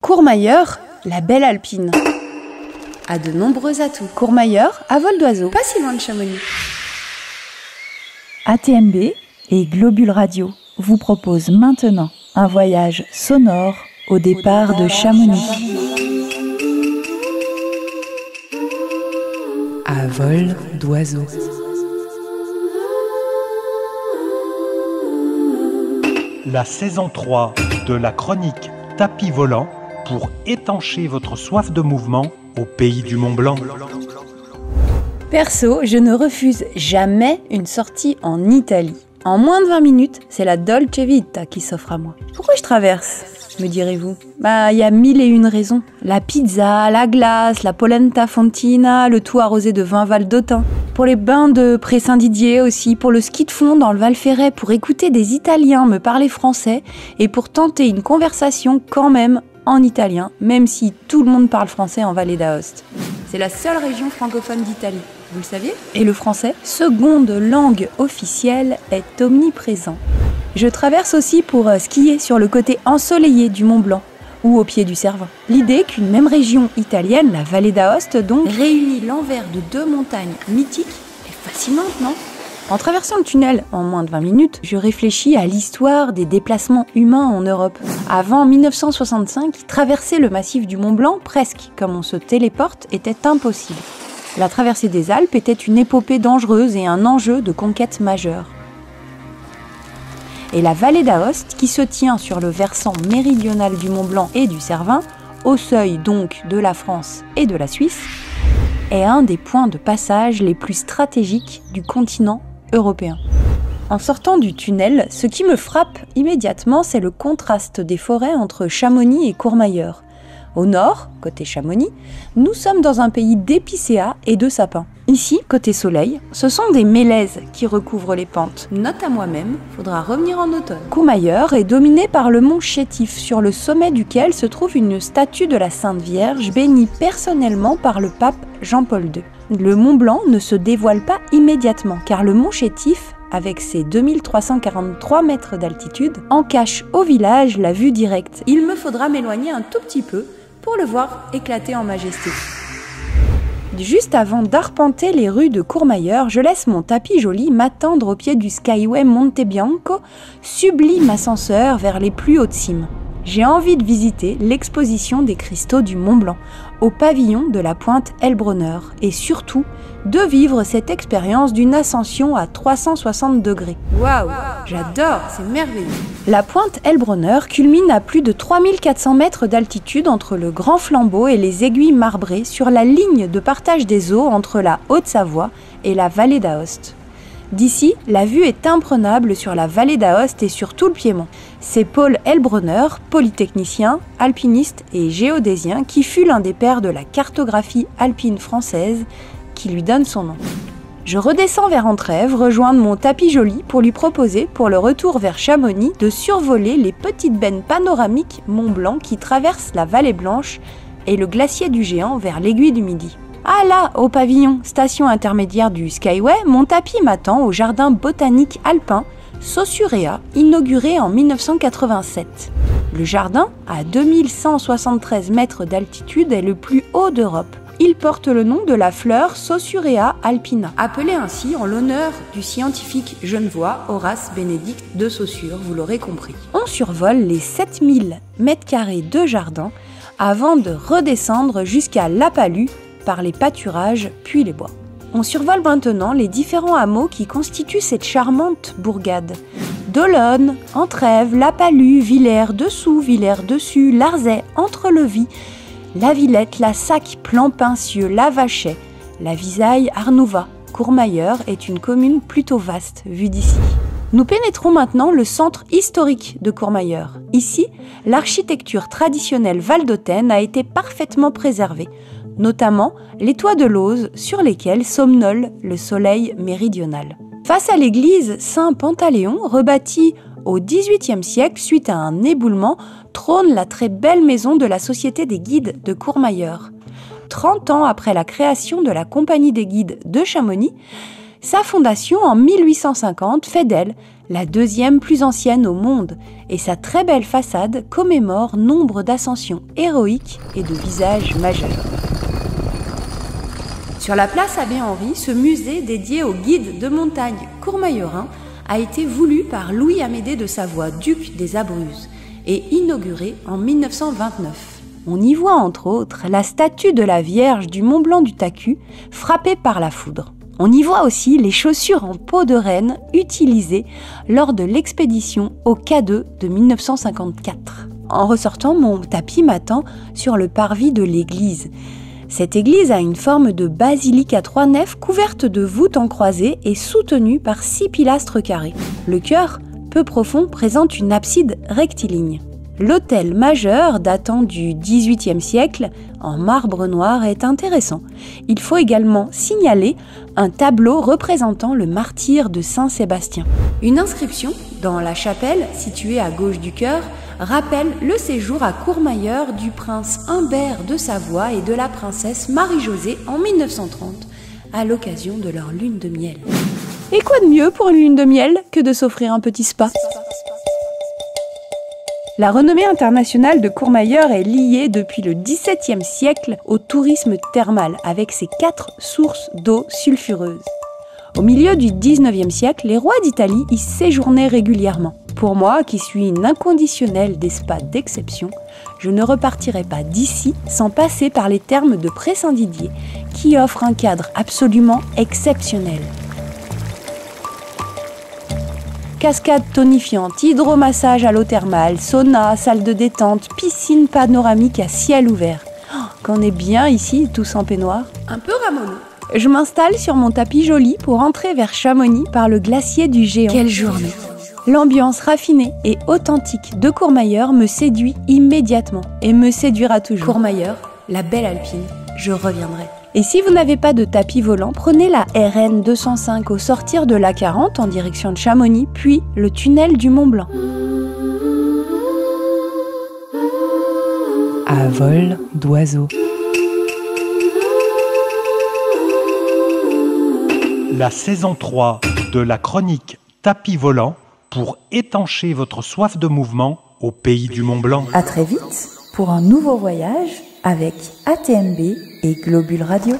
Courmayeur, la belle alpine, a de nombreux atouts. Courmayeur, à vol d'oiseau, pas si loin de Chamonix. ATMB et Globule Radio vous proposent maintenant un voyage sonore au départ de Chamonix. À vol d'oiseau. La saison 3 de la chronique Tapis volant pour étancher votre soif de mouvement au pays du Mont Blanc. Perso, je ne refuse jamais une sortie en Italie. En moins de 20 minutes, c'est la Dolce Vita qui s'offre à moi. Pourquoi je traverse, me direz-vous? Il y a 1001 raisons. La pizza, la glace, la polenta fontina, le tout arrosé de vin Val d'Autun. Pour les bains de Pré-Saint-Didier aussi, pour le ski de fond dans le Val Ferret, pour écouter des Italiens me parler français et pour tenter une conversation quand même en italien, même si tout le monde parle français en Vallée d'Aoste. C'est la seule région francophone d'Italie, vous le saviez? Et le français, seconde langue officielle, est omniprésent. Je traverse aussi pour skier sur le côté ensoleillé du Mont Blanc ou au pied du Cervin. L'idée qu'une même région italienne, la Vallée d'Aoste donc, réunit l'envers de deux montagnes mythiques est fascinante, non? En traversant le tunnel en moins de 20 minutes, je réfléchis à l'histoire des déplacements humains en Europe. Avant 1965, traverser le massif du Mont Blanc, presque comme on se téléporte, était impossible. La traversée des Alpes était une épopée dangereuse et un enjeu de conquête majeure. Et la Vallée d'Aoste, qui se tient sur le versant méridional du Mont Blanc et du Cervin, au seuil donc de la France et de la Suisse, est un des points de passage les plus stratégiques du continent européen. En sortant du tunnel, ce qui me frappe immédiatement, c'est le contraste des forêts entre Chamonix et Courmayeur. Au nord, côté Chamonix, nous sommes dans un pays d'épicéas et de sapins. Ici, côté soleil, ce sont des mélèzes qui recouvrent les pentes. Note à moi-même, faudra revenir en automne. Courmayeur est dominé par le mont Chétif, sur le sommet duquel se trouve une statue de la Sainte Vierge bénie personnellement par le pape Jean-Paul II. Le Mont Blanc ne se dévoile pas immédiatement, car le mont Chétif, avec ses 2343 mètres d'altitude, en cache au village la vue directe. Il me faudra m'éloigner un tout petit peu pour le voir éclater en majesté. Juste avant d'arpenter les rues de Courmayeur, je laisse mon tapis joli m'attendre au pied du Skyway Monte Bianco, sublime ascenseur vers les plus hautes cimes. J'ai envie de visiter l'exposition des cristaux du Mont Blanc, au pavillon de la pointe Heilbronner, et surtout de vivre cette expérience d'une ascension à 360 degrés. Waouh, j'adore, c'est merveilleux. La pointe Heilbronner culmine à plus de 3400 mètres d'altitude entre le Grand Flambeau et les aiguilles marbrées sur la ligne de partage des eaux entre la Haute-Savoie et la Vallée d'Aoste. D'ici, la vue est imprenable sur la Vallée d'Aoste et sur tout le Piémont. C'est Paul Heilbronner, polytechnicien, alpiniste et géodésien, qui fut l'un des pères de la cartographie alpine française, qui lui donne son nom. Je redescends vers Entrèves, rejoindre mon tapis joli pour lui proposer, pour le retour vers Chamonix, de survoler les petites bennes panoramiques Mont Blanc qui traversent la Vallée Blanche et le glacier du Géant vers l'Aiguille du Midi. Ah là, au pavillon, station intermédiaire du Skyway, mon tapis m'attend au jardin botanique alpin Saussure, inauguré en 1987. Le jardin, à 2173 mètres d'altitude, est le plus haut d'Europe. Il porte le nom de la fleur Saussurea alpina, appelée ainsi en l'honneur du scientifique genevois Horace Bénédict de Saussure, vous l'aurez compris. On survole les 7000 m² de jardin avant de redescendre jusqu'à La Palue par les pâturages puis les bois. On survole maintenant les différents hameaux qui constituent cette charmante bourgade. Dolonne, Entrèves, La Palue, Villers-dessous, Villers-dessus, Larzay, Entrelevis, La Villette, La Sac, Plan-Pincieux, La Vachey, La Visaille, Arnouvas. Courmayeur est une commune plutôt vaste, vue d'ici. Nous pénétrons maintenant le centre historique de Courmayeur. Ici, l'architecture traditionnelle valdôtaine a été parfaitement préservée, notamment les toits de lauze sur lesquels somnole le soleil méridional. Face à l'église Saint-Pantaléon, rebâtie au XVIIIe siècle suite à un éboulement, trône la très belle maison de la Société des guides de Courmayeur. 30 ans après la création de la Compagnie des guides de Chamonix, Sa fondation en 1850 fait d'elle la deuxième plus ancienne au monde, et sa très belle façade commémore nombre d'ascensions héroïques et de visages majeurs. Sur la place Abbé-Henri, ce musée dédié au guide de montagne courmayeurin a été voulu par Louis-Amédée de Savoie, duc des Abruzzes, et inauguré en 1929. On y voit entre autres la statue de la Vierge du Mont Blanc du Tacu, frappée par la foudre. On y voit aussi les chaussures en peau de renne utilisées lors de l'expédition au K2 de 1954. En ressortant, mon tapis m'attend sur le parvis de l'église. Cette église a une forme de basilique à 3 nefs couverte de voûtes en croisée et soutenue par 6 pilastres carrés. Le chœur, peu profond, présente une abside rectiligne. L'autel majeur, datant du XVIIIe siècle, en marbre noir, est intéressant. Il faut également signaler un tableau représentant le martyre de Saint-Sébastien. Une inscription, dans la chapelle, située à gauche du chœur, rappelle le séjour à Courmayeur du prince Humbert de Savoie et de la princesse Marie-Josée en 1930, à l'occasion de leur lune de miel. Et quoi de mieux pour une lune de miel que de s'offrir un petit spa ? La renommée internationale de Courmayeur est liée depuis le XVIIe siècle au tourisme thermal, avec ses 4 sources d'eau sulfureuse. Au milieu du XIXe siècle, les rois d'Italie y séjournaient régulièrement. Pour moi, qui suis une inconditionnelle des spas d'exception, je ne repartirai pas d'ici sans passer par les thermes de Pré-Saint-Didier, qui offrent un cadre absolument exceptionnel. Cascade tonifiante, hydromassage à l'eau thermale, sauna, salle de détente, piscine panoramique à ciel ouvert. Oh, qu'on est bien ici, tous en peignoir. Un peu ramoneux. Je m'installe sur mon tapis joli pour entrer vers Chamonix par le glacier du Géant. Quelle journée! L'ambiance raffinée et authentique de Courmayeur me séduit immédiatement et me séduira toujours. Courmayeur, la belle alpine, je reviendrai. Et si vous n'avez pas de tapis volant, prenez la RN 205 au sortir de l'A40 en direction de Chamonix, puis le tunnel du Mont Blanc. À vol d'oiseau. La saison 3 de la chronique Tapis volant pour étancher votre soif de mouvement au pays du Mont Blanc. À très vite pour un nouveau voyage avec ATMB et Globule Radio.